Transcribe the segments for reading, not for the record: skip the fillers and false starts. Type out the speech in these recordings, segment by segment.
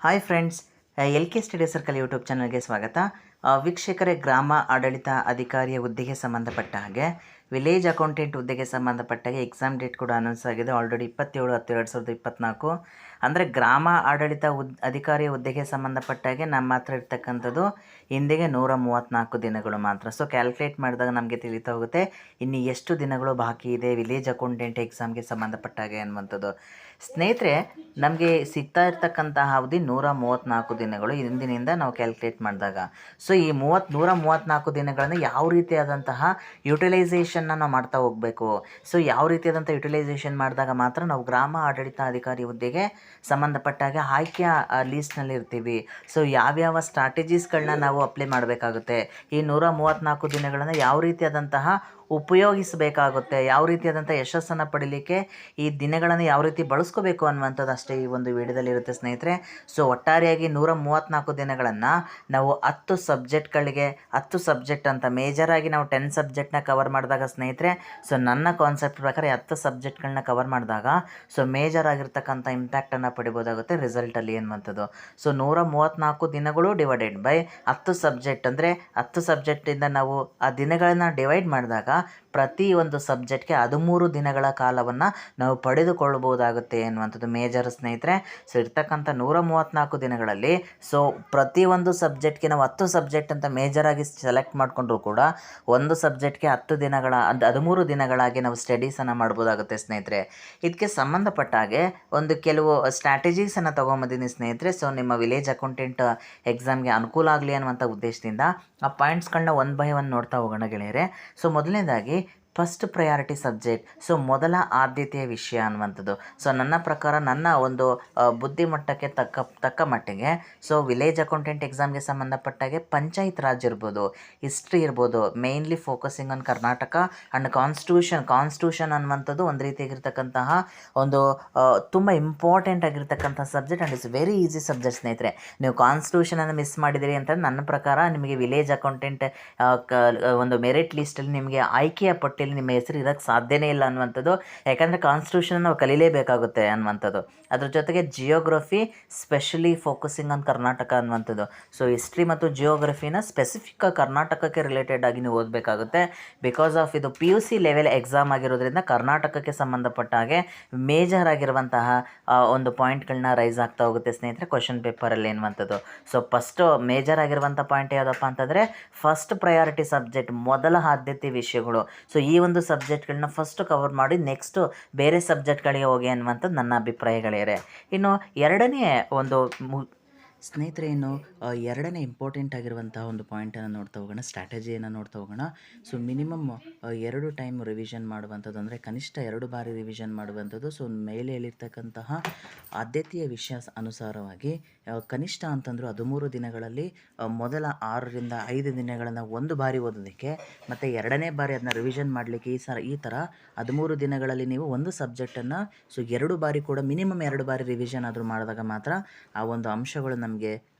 Hi friends, L K study circle YouTube ಚಾನಲ್ಗೆ ಸ್ವಾಗತ. ವೀಕ್ಷಕರೇ, ಗ್ರಾಮ ಆಡಳಿತ ಅಧಿಕಾರಿಯ ಹುದ್ದೆಗೆ ಸಂಬಂಧಪಟ್ಟ ಹಾಗೆ ವಿಲೇಜ್ ಅಕೌಂಟೆಂಟ್ ಹುದ್ದೆಗೆ ಸಂಬಂಧಪಟ್ಟ ಹಾಗೆ ಎಕ್ಸಾಮ್ ಡೇಟ್ ಕೂಡ ಅನೌನ್ಸ್ ಆಗಿದೆ. ಆಲ್ರೆಡಿ 27/10/2024 ಅಂದರೆ ಗ್ರಾಮ ಆಡಳಿತ ಅಧಿಕಾರಿಯ ಹುದ್ದೆಗೆ ಸಂಬಂಧಪಟ್ಟ ಹಾಗೆ ನಮ್ಮ ಹತ್ರ ಇರ್ತಕ್ಕಂಥದ್ದು ಹಿಂದಿಗೆ 134 ದಿನಗಳು ಮಾತ್ರ. ಸೊ ಕ್ಯಾಲ್ಕುಲೇಟ್ ಮಾಡಿದಾಗ ನಮಗೆ ತಿಳಿತಾ ಹೋಗುತ್ತೆ ಇನ್ನು ಎಷ್ಟು ದಿನಗಳು ಬಾಕಿ ಇದೆ ವಿಲೇಜ್ ಅಕೌಂಟೆಂಟ್ ಎಕ್ಸಾಮ್ಗೆ ಸಂಬಂಧಪಟ್ಟ ಹಾಗೆ ಅನ್ನುವಂಥದ್ದು. ಸ್ನೇಹಿತರೆ, ನಮಗೆ ಸಿಗ್ತಾ ಇರ್ತಕ್ಕಂತಹ ಅವಧಿ 134 ದಿನಗಳು ಹಿಂದಿನಿಂದ ನಾವು ಕ್ಯಾಲ್ಕುಲೇಟ್ ಮಾಡಿದಾಗ. ಸೊ ಈ 134 ದಿನಗಳನ್ನು ಯಾವ ರೀತಿಯಾದಂತಹ ಯುಟಿಲೈಸೇಷನ್ನ ನಾವು ಮಾಡ್ತಾ ಹೋಗಬೇಕು. ಸೊ ಯಾವ ರೀತಿಯಾದಂಥ ಯುಟಿಲೈಸೇಷನ್ ಮಾಡಿದಾಗ ಮಾತ್ರ ನಾವು ಗ್ರಾಮ ಆಡಳಿತ ಅಧಿಕಾರಿ ಹುದ್ದೆಗೆ ಸಂಬಂಧಪಟ್ಟಾಗ ಆಯ್ಕೆಯ ಲೀಸ್ಟ್ನಲ್ಲಿ ಇರ್ತೀವಿ. ಸೊ ಯಾವ್ಯಾವ ಸ್ಟ್ರಾಟಜೀಸ್ಗಳನ್ನ ನಾವು ಅಪ್ಲೈ ಮಾಡಬೇಕಾಗುತ್ತೆ, ಈ 134 ದಿನಗಳನ್ನು ಯಾವ ರೀತಿಯಾದಂತಹ ಉಪಯೋಗಿಸಬೇಕಾಗುತ್ತೆ, ಯಾವ ರೀತಿಯಾದಂಥ ಯಶಸ್ಸನ್ನು ಪಡೀಲಿಕ್ಕೆ ಈ ದಿನಗಳನ್ನು ಯಾವ ರೀತಿ ಬಳಸ್ಕೋಬೇಕು ಅನ್ನುವಂಥದ್ದು ಅಷ್ಟೇ ಈ ಒಂದು ವಿಡಿಯೋದಲ್ಲಿ ಇರುತ್ತೆ ಸ್ನೇಹಿತರೆ. ಸೊ ಒಟ್ಟಾರೆಯಾಗಿ 134 ದಿನಗಳನ್ನು ನಾವು 10 ಸಬ್ಜೆಕ್ಟ್ಗಳಿಗೆ 10 ಸಬ್ಜೆಕ್ಟ್ ಅಂತ ಮೇಜರಾಗಿ ನಾವು 10 ಸಬ್ಜೆಕ್ಟ್ನ ಕವರ್ ಮಾಡಿದಾಗ ಸ್ನೇಹಿತರೆ, ಸೊ ನನ್ನ ಕಾನ್ಸೆಪ್ಟ್ ಪ್ರಕಾರ 10 ಸಬ್ಜೆಕ್ಟ್ಗಳನ್ನ ಕವರ್ ಮಾಡಿದಾಗ ಸೊ ಮೇಜರ್ ಆಗಿರ್ತಕ್ಕಂಥ ಇಂಪ್ಯಾಕ್ಟನ್ನು ಪಡಿಬೋದಾಗುತ್ತೆ ರಿಸಲ್ಟಲ್ಲಿ ಅನ್ನುವಂಥದ್ದು. ಸೊ 134 ದಿನಗಳು ಡಿವೈಡೆಡ್ ಬೈ 10 ಸಬ್ಜೆಕ್ಟ್ ಅಂದರೆ 10 ಸಬ್ಜೆಕ್ಟಿಂದ ನಾವು ಆ ದಿನಗಳನ್ನು ಡಿವೈಡ್ ಮಾಡಿದಾಗ ಪ್ರತಿ ಒಂದು ಸಬ್ಜೆಕ್ಟ್ಗೆ 13 ದಿನಗಳ ಕಾಲವನ್ನು ನಾವು ಪಡೆದುಕೊಳ್ಳಬಹುದಾಗುತ್ತೆ ಎನ್ನುವಂಥದ್ದು ಮೇಜರ್ ಸ್ನೇಹಿತರೆ. ಸೊ ಇರ್ತಕ್ಕಂಥ 134 ದಿನಗಳಲ್ಲಿ ಸೊ ಪ್ರತಿಯೊಂದು ಸಬ್ಜೆಕ್ಟ್ಗೆ ನಾವು 10 ಸಬ್ಜೆಕ್ಟ್ ಅಂತ ಮೇಜರಾಗಿ ಸೆಲೆಕ್ಟ್ ಮಾಡಿಕೊಂಡ್ರೂ ಕೂಡ ಒಂದು ಸಬ್ಜೆಕ್ಟ್ಗೆ 10 ದಿನಗಳ 13 ದಿನಗಳಾಗಿ ನಾವು ಸ್ಟಡೀಸನ್ನು ಮಾಡ್ಬೋದಾಗುತ್ತೆ ಸ್ನೇಹಿತರೆ. ಇದಕ್ಕೆ ಸಂಬಂಧಪಟ್ಟ ಹಾಗೆ ಒಂದು ಕೆಲವು ಸ್ಟ್ರಾಟಜೀಸನ್ನು ತೊಗೊಂಬಂದಿದ್ದೀನಿ ಸ್ನೇಹಿತರೆ. ಸೊ ನಿಮ್ಮ ವಿಲೇಜ್ ಅಕೌಂಟೆಂಟ್ ಎಕ್ಸಾಮ್ಗೆ ಅನುಕೂಲ ಆಗಲಿ ಅನ್ನುವಂಥ ಉದ್ದೇಶದಿಂದ ಆ ಪಾಯಿಂಟ್ಸ್ಗಳನ್ನ ಒನ್ ಬೈ ಒನ್ ನೋಡ್ತಾ ಹೋಗೋಣ ಗೆಳೆಯರೆ. ಸೊ ಮೊದಲನೇದಾಗಿ ಫಸ್ಟ್ ಪ್ರಯಾರಿಟಿ ಸಬ್ಜೆಕ್ಟ್, ಸೊ ಮೊದಲ ಆದ್ಯತೆಯ ವಿಷಯ ಅನ್ನುವಂಥದ್ದು. ಸೊ ನನ್ನ ಪ್ರಕಾರ ನನ್ನ ಒಂದು ಬುದ್ಧಿಮಟ್ಟಕ್ಕೆ ತಕ್ಕ ಮಟ್ಟಿಗೆ ಸೊ ವಿಲೇಜ್ ಅಕೌಂಟೆಂಟ್ ಎಕ್ಸಾಮ್ಗೆ ಸಂಬಂಧಪಟ್ಟಾಗೆ ಪಂಚಾಯತ್ ರಾಜ್ ಇರ್ಬೋದು, ಹಿಸ್ಟ್ರಿ ಇರ್ಬೋದು, mainly focusing on Karnataka and constitution ಅನ್ನುವಂಥದ್ದು ಒಂದು ರೀತಿಯಾಗಿರ್ತಕ್ಕಂತಹ ಒಂದು ತುಂಬ ಇಂಪಾರ್ಟೆಂಟ್ ಆಗಿರ್ತಕ್ಕಂಥ subject and it's very easy subject ಸ್ನೇಹಿತರೆ. ನೀವು ಕಾನ್ಸ್ಟಿಟ್ಯೂಷನನ್ನು ಮಿಸ್ ಮಾಡಿದಿರಿ ಅಂತ ನನ್ನ ಪ್ರಕಾರ ನಿಮಗೆ ವಿಲೇಜ್ ಅಕೌಂಟೆಂಟ್ ಒಂದು ಮೆರಿಟ್ ಲಿಸ್ಟಲ್ಲಿ ನಿಮಗೆ ಆಯ್ಕೆಯ ಪಟ್ಟಿ ನಿಮ್ಮ ಹೆಸರು ಇರೋಕ್ಕೆ ಸಾಧ್ಯನೇ ಇಲ್ಲ ಅನ್ನುವಂಥದ್ದು. ಯಾಕಂದರೆ ಕಾನ್ಸ್ಟಿಟ್ಯೂಷನ್ ನಾವು ಕಲೀಲೇಬೇಕಾಗುತ್ತೆ ಅನ್ನುವಂಥದ್ದು. ಅದ್ರ ಜೊತೆಗೆ geography specially focusing on Karnataka ಅನ್ನುವಂಥದ್ದು. ಸೊ ಹಿಸ್ಟ್ರಿ ಮತ್ತು ಜಿಯೋಗ್ರಫಿನ ಸ್ಪೆಸಿಫಿಕ್ ಕರ್ನಾಟಕಕ್ಕೆ ರಿಲೇಟೆಡ್ ಆಗಿ ನೀವು ಓದಬೇಕಾಗುತ್ತೆ. ಬಿಕಾಸ್ ಆಫ್ ಇದು PUC ಲೆವೆಲ್ ಎಕ್ಸಾಮ್ ಆಗಿರೋದ್ರಿಂದ ಕರ್ನಾಟಕಕ್ಕೆ ಸಂಬಂಧಪಟ್ಟ ಹಾಗೆ ಮೇಜರ್ ಆಗಿರುವಂತಹ ಒಂದು ಪಾಯಿಂಟ್ಗಳನ್ನ ರೈಸ್ ಆಗ್ತಾ ಹೋಗುತ್ತೆ ಸ್ನೇಹಿತರೆ ಕ್ವಶನ್ ಪೇಪರಲ್ಲಿ ಎನ್ನುವಂಥದ್ದು. ಸೊ ಫಸ್ಟು ಮೇಜರ್ ಆಗಿರುವಂಥ ಪಾಯಿಂಟ್ ಯಾವುದಪ್ಪ ಅಂತಂದರೆ ಫಸ್ಟ್ ಪ್ರಯಾರಿಟಿ ಸಬ್ಜೆಕ್ಟ್, ಮೊದಲ ಆದ್ಯತೆ ವಿಷಯಗಳು. ಸೊ ಈ ಒಂದು ಸಬ್ಜೆಕ್ಟ್ಗಳನ್ನ ಫಸ್ಟ್ ಕವರ್ ಮಾಡಿ ನೆಕ್ಸ್ಟು ಬೇರೆ ಸಬ್ಜೆಕ್ಟ್ಗಳಿಗೆ ಹೋಗಿ ಅನ್ನುವಂಥದ್ದು ನನ್ನ ಅಭಿಪ್ರಾಯಗಳೇರೆ. ಇನ್ನು ಎರಡನೇ ಒಂದು ಸ್ನೇಹಿತರೆ, ಇನ್ನು ಎರಡನೇ ಇಂಪಾರ್ಟೆಂಟ್ ಆಗಿರುವಂತಹ ಒಂದು ಪಾಯಿಂಟನ್ನು ನೋಡ್ತಾ ಹೋಗೋಣ, ಸ್ಟ್ರಾಟಜಿಯನ್ನು ನೋಡ್ತಾ ಹೋಗೋಣ. ಸೊ ಮಿನಿಮಮ್ 2 ಟೈಮ್ ರಿವಿಷನ್ ಮಾಡುವಂಥದ್ದು, ಅಂದರೆ ಕನಿಷ್ಠ 2 ಬಾರಿ ರಿವಿಷನ್ ಮಾಡುವಂಥದ್ದು. ಸೊ ಮೇಲೆ ಹೇಳಿರ್ತಕ್ಕಂತಹ ಆದ್ಯತೆಯ ವಿಷಯ ಅನುಸಾರವಾಗಿ ಕನಿಷ್ಠ ಅಂತಂದರೂ 13 ದಿನಗಳಲ್ಲಿ ಮೊದಲ 6ರಿಂದ 5 ದಿನಗಳನ್ನು ಒಂದು ಬಾರಿ ಓದೋದಕ್ಕೆ ಮತ್ತು ಎರಡನೇ ಬಾರಿ ಅದನ್ನ ರಿವಿಷನ್ ಮಾಡಲಿಕ್ಕೆ ಈ ಥರ 13 ದಿನಗಳಲ್ಲಿ ನೀವು ಒಂದು ಸಬ್ಜೆಕ್ಟನ್ನು ಸೊ 2 ಬಾರಿ ಕೂಡ ಮಿನಿಮಮ್ 2 ಬಾರಿ ರಿವಿಷನ್ ಆದರೂ ಮಾಡಿದಾಗ ಮಾತ್ರ ಆ ಒಂದು ಅಂಶಗಳು ನಮಗೆ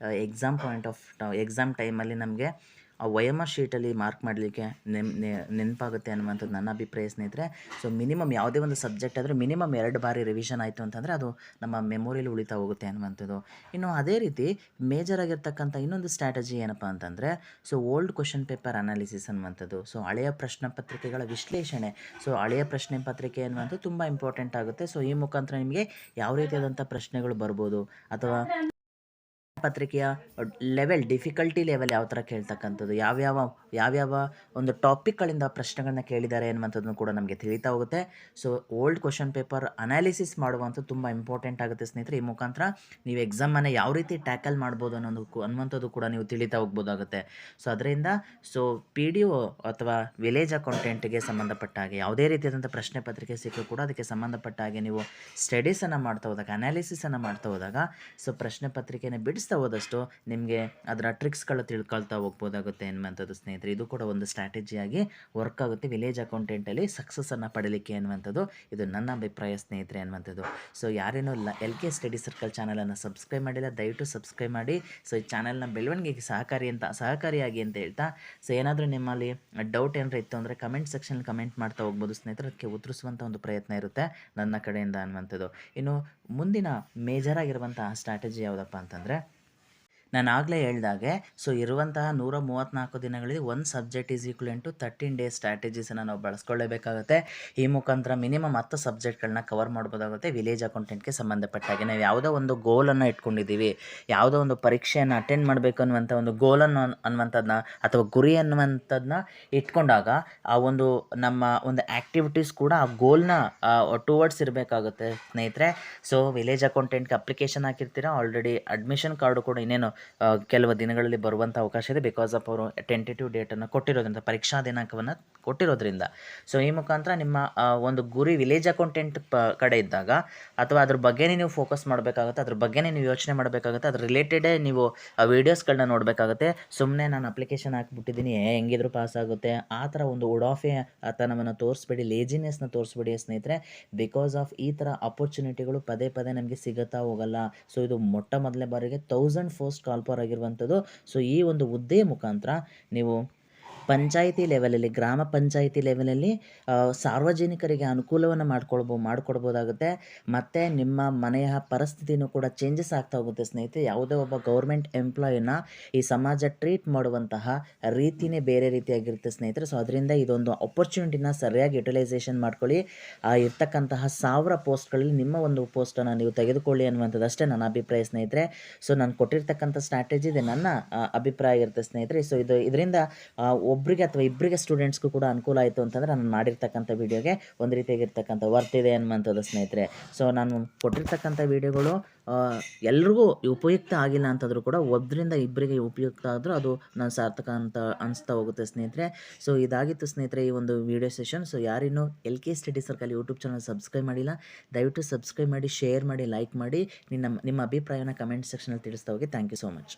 ಎಕ್ಸಾಮ್ ಟೈಮಲ್ಲಿ ನಮಗೆ ಆ OMR ಶೀಟಲ್ಲಿ ಮಾರ್ಕ್ ಮಾಡಲಿಕ್ಕೆ ನೆನಪಾಗುತ್ತೆ ಅನ್ನುವಂಥದ್ದು ನನ್ನ ಅಭಿಪ್ರಾಯ ಸ್ನೇಹಿತರೆ. ಸೊ ಮಿನಿಮಮ್ ಯಾವುದೇ ಒಂದು ಸಬ್ಜೆಕ್ಟ್ ಆದರೂ ಮಿನಿಮಮ್ 2 ಬಾರಿ ರಿವಿಷನ್ ಆಯಿತು ಅಂತಂದರೆ ಅದು ನಮ್ಮ ಮೆಮೊರಿಯಲ್ಲಿ ಉಳಿತಾ ಹೋಗುತ್ತೆ ಅನ್ನುವಂಥದ್ದು. ಇನ್ನು ಅದೇ ರೀತಿ ಮೇಜರ್ ಆಗಿರ್ತಕ್ಕಂಥ ಇನ್ನೊಂದು ಸ್ಟ್ರಾಟಜಿ ಏನಪ್ಪ ಅಂತಂದರೆ so old question paper analysis ಅನ್ನುವಂಥದ್ದು. ಸೊ ಹಳೆಯ ಪ್ರಶ್ನೆ ಪತ್ರಿಕೆಗಳ ವಿಶ್ಲೇಷಣೆ. ಸೊ ಹಳೆಯ ಪ್ರಶ್ನೆ ಪತ್ರಿಕೆ ಅನ್ನುವಂಥದ್ದು ತುಂಬ ಇಂಪಾರ್ಟೆಂಟ್ ಆಗುತ್ತೆ. ಸೊ ಈ ಮುಖಾಂತರ ನಿಮಗೆ ಯಾವ ರೀತಿಯಾದಂಥ ಪ್ರಶ್ನೆಗಳು ಬರ್ಬೋದು ಅಥವಾ ಪತ್ರಿಕೆಯ ಡಿಫಿಕಲ್ಟಿ ಲೆವೆಲ್ ಯಾವ ಥರ ಕೇಳ್ತಕ್ಕಂಥದ್ದು, ಯಾವ್ಯಾವ ಒಂದು ಟಾಪಿಕ್ಗಳಿಂದ ಪ್ರಶ್ನೆಗಳನ್ನ ಕೇಳಿದ್ದಾರೆ ಅನ್ನುವಂಥದ್ದನ್ನು ಕೂಡ ನಮಗೆ ತಿಳಿತಾ ಹೋಗುತ್ತೆ. So old question paper analysis ಮಾಡುವಂಥದ್ದು ತುಂಬ ಇಂಪಾರ್ಟೆಂಟ್ ಆಗುತ್ತೆ ಸ್ನೇಹಿತರೆ. ಈ ಮುಖಾಂತರ ನೀವು ಎಕ್ಸಾಮನ್ನು ಯಾವ ರೀತಿ ಟ್ಯಾಕಲ್ ಮಾಡ್ಬೋದು ಅನ್ನುವಂಥದ್ದು ಕೂಡ ನೀವು ತಿಳಿತಾ ಹೋಗ್ಬೋದಾಗುತ್ತೆ. ಸೊ ಅದರಿಂದ ಸೊ PDO ಅಥವಾ ವಿಲೇಜ್ ಅಕೌಂಟೆಂಟ್ಗೆ ಸಂಬಂಧಪಟ್ಟ ಹಾಗೆ ಯಾವುದೇ ರೀತಿಯಾದಂಥ ಪ್ರಶ್ನೆ ಪತ್ರಿಕೆ ಸಿಕ್ಕರೂ ಕೂಡ ಅದಕ್ಕೆ ಸಂಬಂಧಪಟ್ಟ ಹಾಗೆ ನೀವು ಸ್ಟಡೀಸನ್ನು ಮಾಡ್ತಾ ಹೋದಾಗ, ಅನಾಲಿಸಿಸನ್ನು ಮಾಡ್ತಾ ಹೋದಾಗ ಸೊ ಪ್ರಶ್ನೆ ಪತ್ರಿಕೆನ ಬಿಡಿಸ್ತಾ ಹೋದಷ್ಟು ನಿಮಗೆ ಅದರ ಟ್ರಿಕ್ಸ್ಗಳು ತಿಳ್ಕೊಳ್ತಾ ಹೋಗ್ಬೋದಾಗುತ್ತೆ ಅನ್ನುವಂಥದ್ದು ಸ್ನೇಹಿತರೆ. ಸ್ನೇಹಿತರೆ. ಇದು ಕೂಡ ಒಂದು ಸ್ಟ್ರಾಟಜಿಯಾಗಿ ವರ್ಕ್ ಆಗುತ್ತೆ ವಿಲೇಜ್ ಅಕೌಂಟೆಂಟಲ್ಲಿ ಸಕ್ಸಸ್ಸನ್ನು ಪಡೀಲಿಕ್ಕೆ ಅನ್ನುವಂಥದ್ದು. ಇದು ನನ್ನ ಅಭಿಪ್ರಾಯ ಸ್ನೇಹಿತರೆ ಅನ್ನುವಂಥದ್ದು. ಸೊ ಯಾರೇನೋ LK ಸ್ಟಡಿ ಸರ್ಕಲ್ ಚಾನಲನ್ನು ಸಬ್ಸ್ಕ್ರೈಬ್ ಮಾಡಿಲ್ಲ, ದಯವಿಟ್ಟು ಸಬ್ಸ್ಕ್ರೈಬ್ ಮಾಡಿ. ಸೊ ಈ ಚಾನಲ್ನ ಬೆಳವಣಿಗೆಗೆ ಸಹಕಾರಿಯಾಗಿ ಅಂತ ಹೇಳ್ತಾ, ಸೊ ಏನಾದರೂ ನಿಮ್ಮಲ್ಲಿ ಡೌಟ್ ಏನಾರ ಇತ್ತು ಅಂದರೆ ಕಮೆಂಟ್ ಸೆಕ್ಷನಲ್ಲಿ ಕಮೆಂಟ್ ಮಾಡ್ತಾ ಹೋಗ್ಬೋದು ಸ್ನೇಹಿತರೆ. ಅದಕ್ಕೆ ಉತ್ತರಿಸುವಂಥ ಒಂದು ಪ್ರಯತ್ನ ಇರುತ್ತೆ ನನ್ನ ಕಡೆಯಿಂದ ಅನ್ನುವಂಥದ್ದು. ಇನ್ನು ಮುಂದಿನ ಮೇಜರ್ ಆಗಿರುವಂತಹ ಸ್ಟ್ರಾಟಜಿ ಯಾವುದಪ್ಪ ಅಂತಂದರೆ, ನಾನು ಆಗಲೇ ಹೇಳ್ದಾಗೆ ಸೊ ಇರುವಂತಹ 134 ದಿನಗಳಲ್ಲಿ ಒಂದು subject is equivalent to 13 days ಸ್ಟ್ರಾಟಜೀಸನ್ನು ನಾವು ಬಳಸ್ಕೊಳ್ಳೇಬೇಕಾಗುತ್ತೆ. ಈ ಮುಖಾಂತರ ಮಿನಿಮಮ್ 10 ಸಬ್ಜೆಕ್ಟ್ಗಳನ್ನ ಕವರ್ ಮಾಡ್ಬೋದಾಗುತ್ತೆ ವಿಲೇಜ್ ಅಕೌಂಟೆಂಟ್ಗೆ ಸಂಬಂಧಪಟ್ಟಾಗೆ. ನಾವು ಯಾವುದೋ ಒಂದು ಗೋಲನ್ನು ಇಟ್ಕೊಂಡಿದ್ದೀವಿ, ಯಾವುದೋ ಒಂದು ಪರೀಕ್ಷೆಯನ್ನು ಅಟೆಂಡ್ ಮಾಡಬೇಕು ಅನ್ನುವಂಥ ಒಂದು ಗೋಲನ್ನು ಅನ್ನುವಂಥದ್ದನ್ನ ಅಥವಾ ಗುರಿ ಅನ್ನುವಂಥದ್ದನ್ನ ಇಟ್ಕೊಂಡಾಗ ಆ ಒಂದು ನಮ್ಮ ಒಂದು ಆ್ಯಕ್ಟಿವಿಟೀಸ್ ಕೂಡ ಆ ಗೋಲ್ನ ಟುವರ್ಡ್ಸ್ ಇರಬೇಕಾಗುತ್ತೆ ಸ್ನೇಹಿತರೆ. ಸೊ ವಿಲೇಜ್ ಅಕೌಂಟೆಂಟ್ಗೆ ಅಪ್ಲಿಕೇಶನ್ ಹಾಕಿರ್ತೀರ, ಆಲ್ರೆಡಿ ಅಡ್ಮಿಷನ್ ಕಾರ್ಡು ಕೂಡ ಇನ್ನೇನು ಕೆಲವು ದಿನಗಳಲ್ಲಿ ಬರುವಂಥ ಅವಕಾಶ ಇದೆ. ಬಿಕಾಸ್ ಆಫ್ ಅವರು ಟೆಂಟೇಟಿವ್ ಡೇಟನ್ನು ಕೊಟ್ಟಿರೋದ್ರಿಂದ, ಪರೀಕ್ಷಾ ದಿನಾಂಕವನ್ನು ಕೊಟ್ಟಿರೋದ್ರಿಂದ. ಸೊ ಈ ಮುಖಾಂತರ ನಿಮ್ಮ ಒಂದು ಗುರಿ ವಿಲೇಜ್ ಅಕೌಂಟೆಂಟ್ ಕಡೆ ಇದ್ದಾಗ ಅಥವಾ ಅದ್ರ ಬಗ್ಗೆನೇ ನೀವು ಫೋಕಸ್ ಮಾಡಬೇಕಾಗುತ್ತೆ, ಅದ್ರ ಬಗ್ಗೆನೇ ನೀವು ಯೋಚನೆ ಮಾಡಬೇಕಾಗುತ್ತೆ, ಅದ್ರ ರಿಲೇಟೆಡೇ ನೀವು ವೀಡಿಯೋಸ್ಗಳನ್ನ ನೋಡಬೇಕಾಗುತ್ತೆ. ಸುಮ್ಮನೆ ನಾನು ಅಪ್ಲಿಕೇಶನ್ ಹಾಕ್ಬಿಟ್ಟಿದ್ದೀನಿ ಹೆಂಗಿದ್ರು ಪಾಸ್ ಆಗುತ್ತೆ ಆ ಥರ ಒಂದು ಉಡಾಫೆ ತನವನ್ನು ತೋರಿಸ್ಬೇಡಿ, ಲೇಜಿನೆಸ್ನ ತೋರಿಸ್ಬೇಡಿ ಸ್ನೇಹಿತರೆ. ಬಿಕಾಸ್ ಆಫ್ ಈ ಥರ ಅಪರ್ಚುನಿಟಿಗಳು ಪದೇ ನಮಗೆ ಸಿಗುತ್ತಾ ಹೋಗಲ್ಲ. ಸೊ ಇದು ಮೊದಲನೇ ಬಾರಿಗೆ 1000 ಫಸ್ಟ್ ಕಾಲ್ಪರ್ ಆಗಿರುವಂಥದ್ದು. ಸೊ ಈ ಒಂದು ಹುದ್ದೆ ಮುಖಾಂತರ ನೀವು ಪಂಚಾಯಿತಿ ಲೆವೆಲಲ್ಲಿ, ಗ್ರಾಮ ಪಂಚಾಯಿತಿ ಲೆವೆಲಲ್ಲಿ ಸಾರ್ವಜನಿಕರಿಗೆ ಅನುಕೂಲವನ್ನು ಮಾಡಿಕೊಡ್ಬೋದಾಗುತ್ತೆ. ಮತ್ತು ನಿಮ್ಮ ಮನೆಯ ಪರಿಸ್ಥಿತಿನೂ ಕೂಡ ಚೇಂಜಸ್ ಆಗ್ತಾ ಹೋಗುತ್ತೆ ಸ್ನೇಹಿತರೆ. ಯಾವುದೇ ಒಬ್ಬ ಗೌರ್ಮೆಂಟ್ ಎಂಪ್ಲಾಯಿನ ಈ ಸಮಾಜ ಟ್ರೀಟ್ ಮಾಡುವಂತಹ ರೀತಿಯೇ ಬೇರೆ ರೀತಿಯಾಗಿರುತ್ತೆ ಸ್ನೇಹಿತರೆ. ಸೊ ಅದರಿಂದ ಇದೊಂದು ಅಪರ್ಚುನಿಟಿನ ಸರಿಯಾಗಿ ಯುಟಿಲೈಸೇಷನ್ ಮಾಡ್ಕೊಳ್ಳಿ. ಇರ್ತಕ್ಕಂತಹ 1000 ಪೋಸ್ಟ್ಗಳಲ್ಲಿ ನಿಮ್ಮ ಒಂದು ಪೋಸ್ಟನ್ನು ನೀವು ತೆಗೆದುಕೊಳ್ಳಿ ಅನ್ನುವಂಥದ್ದು ಅಷ್ಟೇ ನನ್ನ ಅಭಿಪ್ರಾಯ ಸ್ನೇಹಿತರೆ. ಸೊ ನಾನು ಕೊಟ್ಟಿರ್ತಕ್ಕಂಥ ಸ್ಟ್ರಾಟಜಿ ಇದೆ, ನನ್ನ ಅಭಿಪ್ರಾಯ ಇರುತ್ತೆ ಸ್ನೇಹಿತರೆ. ಸೊ ಇದರಿಂದ ಒಬ್ಬರಿಗೆ ಅಥವಾ ಇಬ್ಬರಿಗೆ ಸ್ಟೂಡೆಂಟ್ಸ್ಗೂ ಕೂಡ ಅನುಕೂಲ ಆಯಿತು ಅಂತಂದರೆ ನಾನು ಮಾಡಿರ್ತಕ್ಕಂಥ ವೀಡಿಯೋಗೆ ಒಂದು ರೀತಿಯಾಗಿರ್ತಕ್ಕಂಥ ವರ್ತ್ ಇದೆ ಅನ್ನುವಂಥದ್ದು ಸ್ನೇಹಿತರೆ. ಸೊ ನಾನು ಕೊಟ್ಟಿರ್ತಕ್ಕಂಥ ವೀಡಿಯೋಗಳು ಎಲ್ರಿಗೂ ಉಪಯುಕ್ತ ಆಗಿಲ್ಲ ಅಂತಂದರೂ ಕೂಡ ಒಬ್ಬರಿಂದ ಇಬ್ಬರಿಗೆ ಉಪಯುಕ್ತ ಆದರೂ ಅದು ನಾನು ಸಾರ್ಥಕ ಅಂತ ಅನಿಸ್ತಾ ಹೋಗುತ್ತೆ ಸ್ನೇಹಿತರೆ. ಸೊ ಇದಾಗಿತ್ತು ಸ್ನೇಹಿತರೆ ಈ ಒಂದು ವೀಡಿಯೋ ಸೆಷನ್. ಸೊ ಯಾರಿನ್ನೂ LK study circle YouTube channel subscribe ಮಾಡಿಲ್ಲ, ದಯವಿಟ್ಟು ಸಬ್ಸ್ಕ್ರೈಬ್ ಮಾಡಿ, ಶೇರ್ ಮಾಡಿ, ಲೈಕ್ ಮಾಡಿ, ನಿಮ್ಮ ಅಭಿಪ್ರಾಯನ ಕಮೆಂಟ್ ಸೆಕ್ಷನಲ್ಲಿ ತಿಳಿಸ್ತಾ ಹೋಗಿ. Thank you so much.